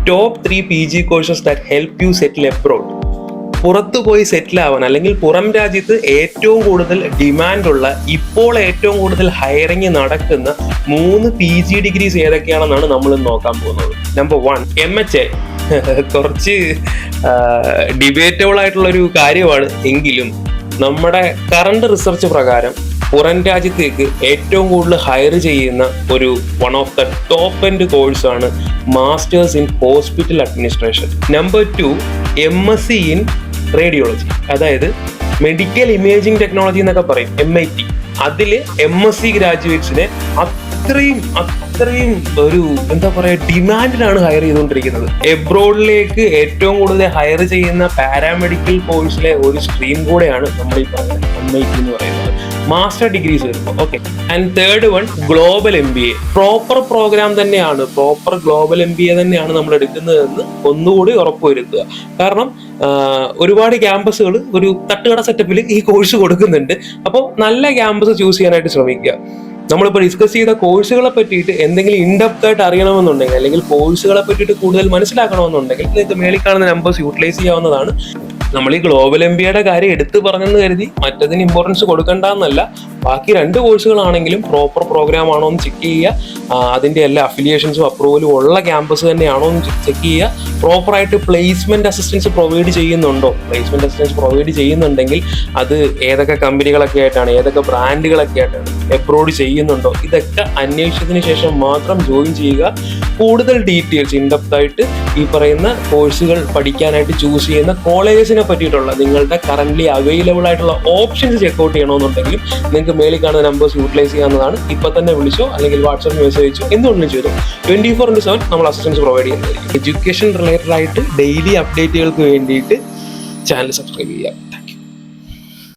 Top 3 PG courses that help you settle abroad. പുറത്തു പോയി സെറ്റിൽ ആവാൻ അല്ലെങ്കിൽ പുറം രാജ്യത്ത് ഏറ്റവും കൂടുതൽ ഡിമാൻഡുള്ള, ഇപ്പോൾ ഏറ്റവും കൂടുതൽ ഹയറിങ് നടക്കുന്ന 3 PG ഡിഗ്രീസ് ഏതൊക്കെയാണെന്നാണ് നമ്മൾ നോക്കാൻ പോകുന്നത്. Number 1 MHA. കുറച്ച് ഡിബേറ്റബിൾ ആയിട്ടുള്ളൊരു കാര്യമാണ്, എങ്കിലും നമ്മുടെ കറണ്ട് റിസർച്ച് പ്രകാരം പുറം രാജ്യത്തേക്ക് ഏറ്റവും കൂടുതൽ ഹയർ ചെയ്യുന്ന ഒരു one of the top end കോഴ്സാണ് masters in hospital administration. Number 2 MSc in radiology, അതായത് മെഡിക്കൽ ഇമേജിംഗ് ടെക്നോളജി എന്നൊക്കെ പറയും, MIT. അതിൽ MSc ഗ്രാജുവേറ്റ്സിനെ അത്രയും ഒരു എന്താ പറയുക ഡിമാൻഡിലാണ് ഹയർ ചെയ്തുകൊണ്ടിരിക്കുന്നത്. എബ്രോഡിലേക്ക് ഏറ്റവും കൂടുതൽ ഹയർ ചെയ്യുന്ന പാരാമെഡിക്കൽ കോഴ്സിലെ ഒരു സ്ട്രീം കൂടെയാണ് നമ്മൾ ഈ പറയുന്നത് MIT എന്ന് പറയുന്നത്. മാസ്റ്റർ ഡിഗ്രീസ് വരുമ്പോൾ okay. And third one global MBA. Proper program തന്നെയാണ്, പ്രോപ്പർ ഗ്ലോബൽ MBA തന്നെയാണ് നമ്മൾ എടുക്കുന്നതെന്ന് ഒന്നുകൂടി ഉറപ്പുവരുത്തുക. കാരണം ഒരുപാട് ക്യാമ്പസുകൾ ഒരു തട്ടുകട സെറ്റപ്പിൽ ഈ കോഴ്സ് കൊടുക്കുന്നുണ്ട്. അപ്പോൾ നല്ല ക്യാമ്പസ് ചൂസ് ചെയ്യാനായിട്ട് ശ്രമിക്കുക. നമ്മളിപ്പോൾ ഡിസ്കസ് ചെയ്ത കോഴ്സുകളെ പറ്റിയിട്ട് എന്തെങ്കിലും ഇൻഡെപ്ത് ആയിട്ട് അറിയണമെന്നുണ്ടെങ്കിൽ, അല്ലെങ്കിൽ കോഴ്സുകളെ പറ്റിയിട്ട് കൂടുതൽ മനസ്സിലാക്കണമെന്നുണ്ടെങ്കിൽ നിങ്ങൾക്ക് മേളിൽ കാണുന്ന നമ്പേഴ്സ് യൂട്ടിലൈസ് ചെയ്യാവുന്നതാണ്. നമ്മൾ ഈ ഗ്ലോബൽ MBAയുടെ കാര്യം എടുത്തു പറഞ്ഞെന്ന് കരുതി മറ്റതിന് ഇമ്പോർട്ടൻസ് കൊടുക്കേണ്ടെന്നല്ല. ബാക്കി 2 കോഴ്സുകളാണെങ്കിലും പ്രോപ്പർ പ്രോഗ്രാം ആണോ എന്ന് ചെക്ക് ചെയ്യുക, അതിൻ്റെ എല്ലാ അഫിലിയേഷൻസും അപ്രൂവലും ഉള്ള ക്യാമ്പസ് തന്നെയാണോ എന്ന് ചെക്ക് ചെയ്യുക, പ്രോപ്പറായിട്ട് പ്ലേസ്മെന്റ് അസിസ്റ്റൻസ് പ്രൊവൈഡ് ചെയ്യുന്നുണ്ടോ, പ്ലേസ്മെന്റ് അസിസ്റ്റൻസ് പ്രൊവൈഡ് ചെയ്യുന്നുണ്ടെങ്കിൽ അത് ഏതൊക്കെ കമ്പനികളൊക്കെ ആയിട്ടാണ്, ഏതൊക്കെ ബ്രാൻഡുകളൊക്കെ ആയിട്ടാണ്, എബ്രോഡ് ചെയ്യുന്നുണ്ടോ, ഇതൊക്കെ അന്വേഷിച്ചതിന് ശേഷം മാത്രം ജോയിൻ ചെയ്യുക. കൂടുതൽ ഡീറ്റെയിൽസ് ഇൻഡെപ്ത് ആയിട്ട് ഈ പറയുന്ന കോഴ്സുകൾ പഠിക്കാനായിട്ട് ചൂസ് ചെയ്യുന്ന കോളേജസിനെ പറ്റിയിട്ടുള്ള നിങ്ങളുടെ കറന്റ്ലി അവൈലബിൾ ആയിട്ടുള്ള ഓപ്ഷൻസ് ചെക്ക്ഔട്ട് ചെയ്യണമെന്നുണ്ടെങ്കിലും നിങ്ങൾക്ക് മേളിൽ കാണുന്ന നമ്പേഴ്സ് യൂട്ടിലൈസ് ചെയ്യാവുന്നതാണ്. ഇപ്പൊ തന്നെ വിളിച്ചോ അല്ലെങ്കിൽ വാട്സ്ആപ്പ് മെസ്സേജ് അയച്ചോ, എന്തുകൊണ്ടും ചെയ്തു. 24/7 നമ്മൾ അസിസ്റ്റൻസ് പ്രൊവൈഡ് ചെയ്യുന്നതായിരിക്കും. എഡ്യൂക്കേഷൻ റിലേറ്റഡ് ആയിട്ട് ഡെയിലി അപ്ഡേറ്റുകൾക്ക് വേണ്ടിയിട്ട് ചാനൽ സബ്സ്ക്രൈബ് ചെയ്യാം.